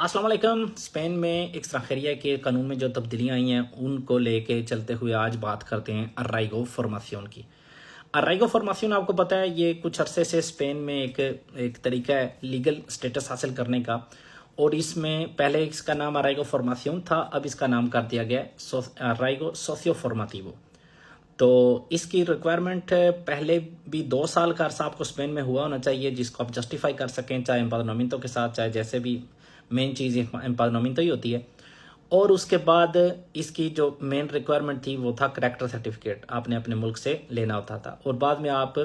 अस्सलाम वालेकुम। स्पेन में एक्सट्राखरिया के कानून में जो तब्दीलियाँ आई हैं उनको लेके चलते हुए आज बात करते हैं अर्राइगो फॉर्मासियोन की। अर्राइगो फॉर्मासियोन आपको पता है ये कुछ अरसे से स्पेन में एक तरीका है लीगल स्टेटस हासिल करने का। और इसमें पहले इसका नाम अर्राइगो फॉर्मासियोन था, अब इसका नाम कर दिया गया है अर्राइगो सोसियो फॉर्माटिवो। तो इसकी रिक्वायरमेंट पहले भी 2 साल का अरसा आपको स्पेन में हुआ होना चाहिए जिसको आप जस्टिफाई कर सकें, चाहे एम्पादोनमिento के साथ, चाहे जैसे भी। मेन चीज़ एम्पादोनमिento ही होती है। और उसके बाद इसकी जो मेन रिक्वायरमेंट थी वो था करैक्टर सर्टिफिकेट, आपने अपने मुल्क से लेना होता था। और बाद में आप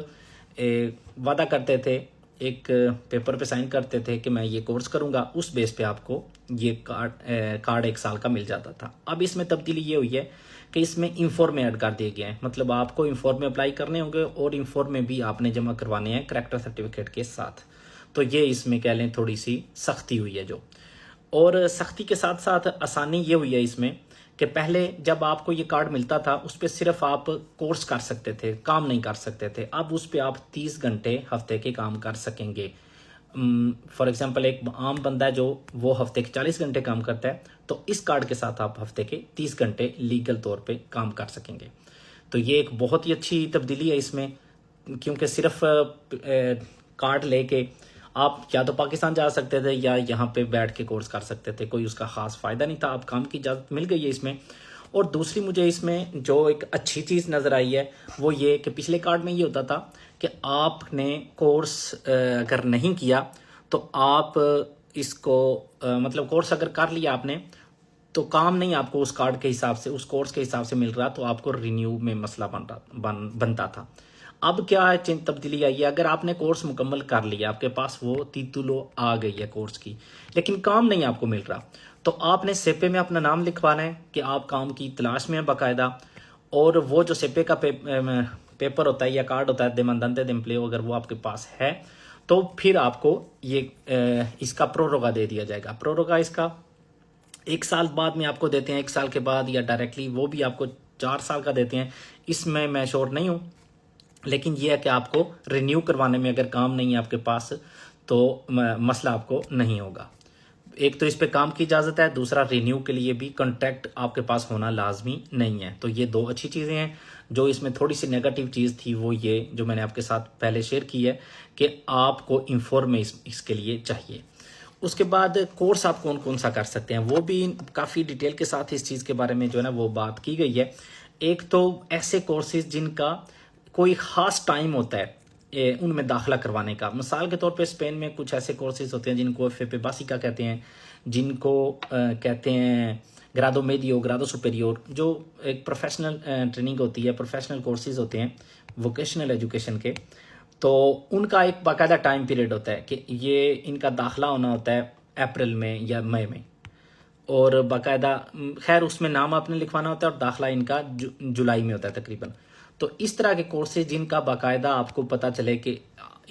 वादा करते थे, एक पेपर पे साइन करते थे कि मैं ये कोर्स करूँगा, उस बेस पे आपको ये कार्ड 1 साल का मिल जाता था। अब इसमें तब्दीली ये हुई है कि इसमें इंफॉर्म में ऐड कर दिए गए हैं, मतलब आपको इंफॉर्म में अप्लाई करने होंगे और इंफॉर्म में भी आपने जमा करवाने हैं करैक्टर सर्टिफिकेट के साथ। तो ये इसमें कह लें थोड़ी सी सख्ती हुई है जो। और सख्ती के साथ साथ आसानी ये हुई है इसमें कि पहले जब आपको ये कार्ड मिलता था उस पर सिर्फ आप कोर्स कर सकते थे, काम नहीं कर सकते थे। अब उस पर आप 30 घंटे हफ्ते के काम कर सकेंगे। फॉर एग्जांपल एक आम बंदा है जो वो हफ्ते के 40 घंटे काम करता है, तो इस कार्ड के साथ आप हफ्ते के 30 घंटे लीगल तौर पे काम कर सकेंगे। तो ये एक बहुत ही अच्छी तब्दीली है इसमें, क्योंकि सिर्फ कार्ड लेके आप या तो पाकिस्तान जा सकते थे या यहाँ पे बैठ के कोर्स कर सकते थे, कोई उसका खास फ़ायदा नहीं था। अब काम की इजाज़त मिल गई है इसमें। और दूसरी मुझे इसमें जो एक अच्छी चीज़ नज़र आई है वो ये कि पिछले कार्ड में ये होता था कि आपने कोर्स अगर नहीं किया तो आप इसको मतलब कोर्स अगर कर लिया आपने तो काम नहीं आपको उस कार्ड के हिसाब से, उस कोर्स के हिसाब से मिल रहा, तो आपको रिन्यू में मसला बनता था। अब क्या है तब्दीली आई है, अगर आपने कोर्स मुकम्मल कर लिया, आपके पास वो तीतुलो आ गई है कोर्स की, लेकिन काम नहीं आपको मिल रहा, तो आपने सेपे में अपना नाम लिखवाना है कि आप काम की तलाश में हैं बाकायदा। और वो जो सेपे का पेपर होता है या कार्ड होता है देमंदंते दे एम्प्लeo, अगर वो आपके पास है तो फिर आपको ये इसका प्रोरोगा दे दिया जाएगा। प्रोरोगा इसका 1 साल बाद में आपको देते हैं, 1 साल के बाद, या डायरेक्टली वो भी आपको 4 साल का देते हैं। इसमें मैं श्योर नहीं हूँ, लेकिन यह है कि आपको रिन्यू करवाने में अगर काम नहीं है आपके पास तो मसला आपको नहीं होगा। एक तो इस पे काम की इजाज़त है, दूसरा रिन्यू के लिए भी कॉन्टैक्ट आपके पास होना लाजमी नहीं है। तो ये 2 अच्छी चीज़ें हैं। जो इसमें थोड़ी सी नेगेटिव चीज़ थी वो ये जो मैंने आपके साथ पहले शेयर की है कि आपको इंफॉर्मेशन इसके लिए चाहिए। उसके बाद कोर्स आप कौन कौन सा कर सकते हैं वो भी काफ़ी डिटेल के साथ इस चीज़ के बारे में जो है ना वो बात की गई है। एक तो ऐसे कोर्सेज जिनका कोई ख़ास टाइम होता है उनमें दाखिला करवाने का। मिसाल के तौर पे स्पेन में कुछ ऐसे कोर्सेज होते हैं जिनको एफ बासिका कहते हैं, जिनको कहते हैं ग्रादो मेडियो, ग्रादो सुपेरियोर, जो एक प्रोफेशनल ट्रेनिंग होती है, प्रोफेशनल कोर्सेज होते हैं वोकेशनल एजुकेशन के। तो उनका एक बाकायदा टाइम पीरियड होता है कि ये इनका दाखिला होना होता है अप्रैल में या मई में, और बाकायदा खैर उसमें नाम आपने लिखवाना होता है, और दाखिला इनका जुलाई में होता है तकरीबन। तो इस तरह के कोर्सेज जिनका बाकायदा आपको पता चले कि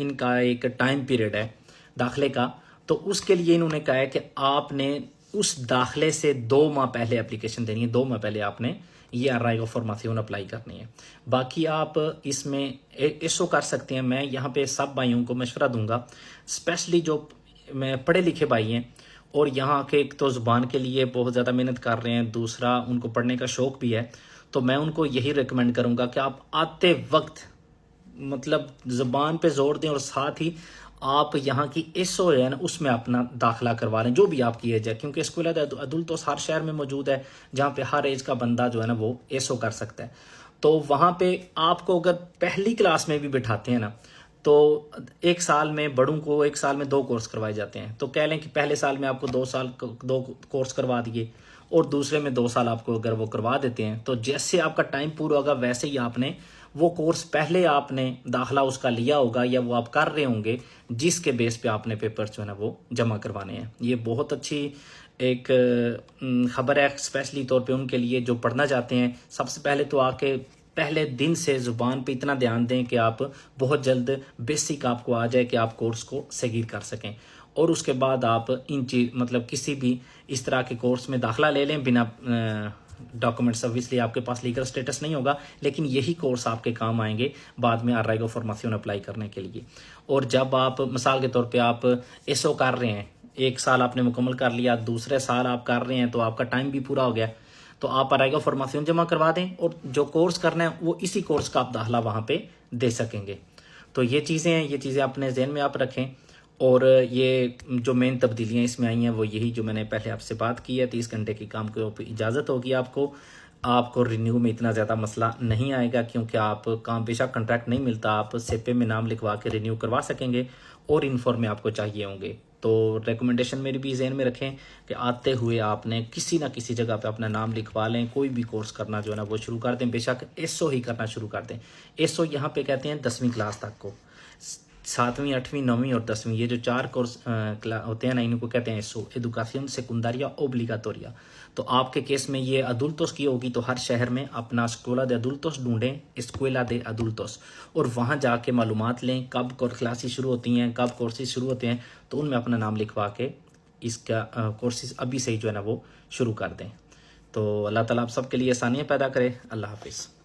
इनका एक टाइम पीरियड है दाखिले का, तो उसके लिए इन्होंने कहा है कि आपने उस दाखिले से 2 माह पहले एप्लीकेशन देनी है। 2 माह पहले आपने ये अर्राइगो फॉर्मासियोन अप्लाई करनी है। बाकी आप इसमें एसओ कर सकते हैं। मैं यहाँ पे सब भाइयों को मशवरा दूंगा, स्पेशली जो पढ़े लिखे भाई हैं और यहाँ के एक तो ज़ुबान के लिए बहुत ज़्यादा मेहनत कर रहे हैं, दूसरा उनको पढ़ने का शौक़ भी है, तो मैं उनको यही रिकमेंड करूँगा कि आप आते वक्त मतलब ज़ुबान पे जोर दें और साथ ही आप यहाँ की एसओ है ना उसमें अपना दाखिला करवा लें, जो भी आपकी एज है, क्योंकि स्कूल अदुल तो हर शहर में मौजूद है जहाँ पे हर एज का बंदा जो है ना वो एसओ कर सकता है। तो वहाँ पे आपको अगर पहली क्लास में भी बिठाते हैं ना तो 1 साल में, बड़ों को 1 साल में 2 कोर्स करवाए जाते हैं। तो कह लें कि पहले साल में आपको 2 कोर्स करवा दिए और दूसरे में 2 साल आपको अगर वो करवा देते हैं, तो जैसे आपका टाइम पूरा होगा वैसे ही आपने वो कोर्स पहले आपने दाखिला उसका लिया होगा या वो आप कर रहे होंगे, जिसके बेस पे आपने पेपर जो है ना वो जमा करवाने हैं। ये बहुत अच्छी एक खबर है, स्पेशली तौर पे उनके लिए जो पढ़ना चाहते हैं। सबसे पहले तो आके पहले दिन से ज़ुबान पे इतना ध्यान दें कि आप बहुत जल्द बेसिक आपको आ जाए कि आप कोर्स को सगीर कर सकें, और उसके बाद आप इन चीज मतलब किसी भी इस तरह के कोर्स में दाखिला ले लें बिना डॉक्यूमेंट्स। ऑब्वियसली आपके पास लीगल स्टेटस नहीं होगा, लेकिन यही कोर्स आपके काम आएंगे बाद में अर्राइगो फॉर्मासियोन अप्लाई करने के लिए। और जब आप मिसाल के तौर पे आप एसओ कर रहे हैं एक साल आपने मुकम्मल कर लिया, दूसरे साल आप कर रहे हैं तो आपका टाइम भी पूरा हो गया, तो आप अराइगो फॉर्मेशन जमा करवा दें और जो कोर्स करना है वो इसी कोर्स का आप दाखिला वहाँ पे दे सकेंगे। तो ये चीज़ें हैं, ये चीज़ें अपने जहन में आप रखें। और ये जो मेन तब्दीलियाँ इसमें आई हैं वो यही जो मैंने पहले आपसे बात की है, 30 घंटे की काम की इजाज़त होगी आपको रिन्यू में इतना ज़्यादा मसला नहीं आएगा, क्योंकि आप काम पेशा कॉन्ट्रैक्ट नहीं मिलता, आप सेपे में नाम लिखवा के रिन्यू करवा सकेंगे और इन फॉर्म में आपको चाहिए होंगे। तो रिकमेंडेशन मेरी भी जहन में रखें कि आते हुए आपने किसी ना किसी जगह पे अपना नाम लिखवा लें, कोई भी कोर्स करना जो है ना वो शुरू कर दें, बेशक एसओ ही करना शुरू कर दें। एसओ यहाँ पे कहते हैं 10वीं क्लास तक को, 7वीं 8वीं 9वीं और 10वीं, ये जो 4 कोर्स होते हैं ना, इनको कहते हैं एसओ, एजुकेशन सेकुंडारिया ओब्लिगाटोरिया। तो आपके केस में ये अडुल्टोस की होगी, तो हर शहर में अपना स्कूला दे अडुल्टोस ढूंढें, स्कूला दे अडुल्टोस, और वहाँ जाके मालूमात लें कब क्लासेस शुरू होती हैं, कब कोर्सेज शुरू होते हैं, तो उनमें अपना नाम लिखवा के इसका कोर्सेज अभी से ही जो है ना वो शुरू कर दें। तो अल्लाह ताला आप सबके लिए आसानियाँ पैदा करे। अल्लाह हाफिज़।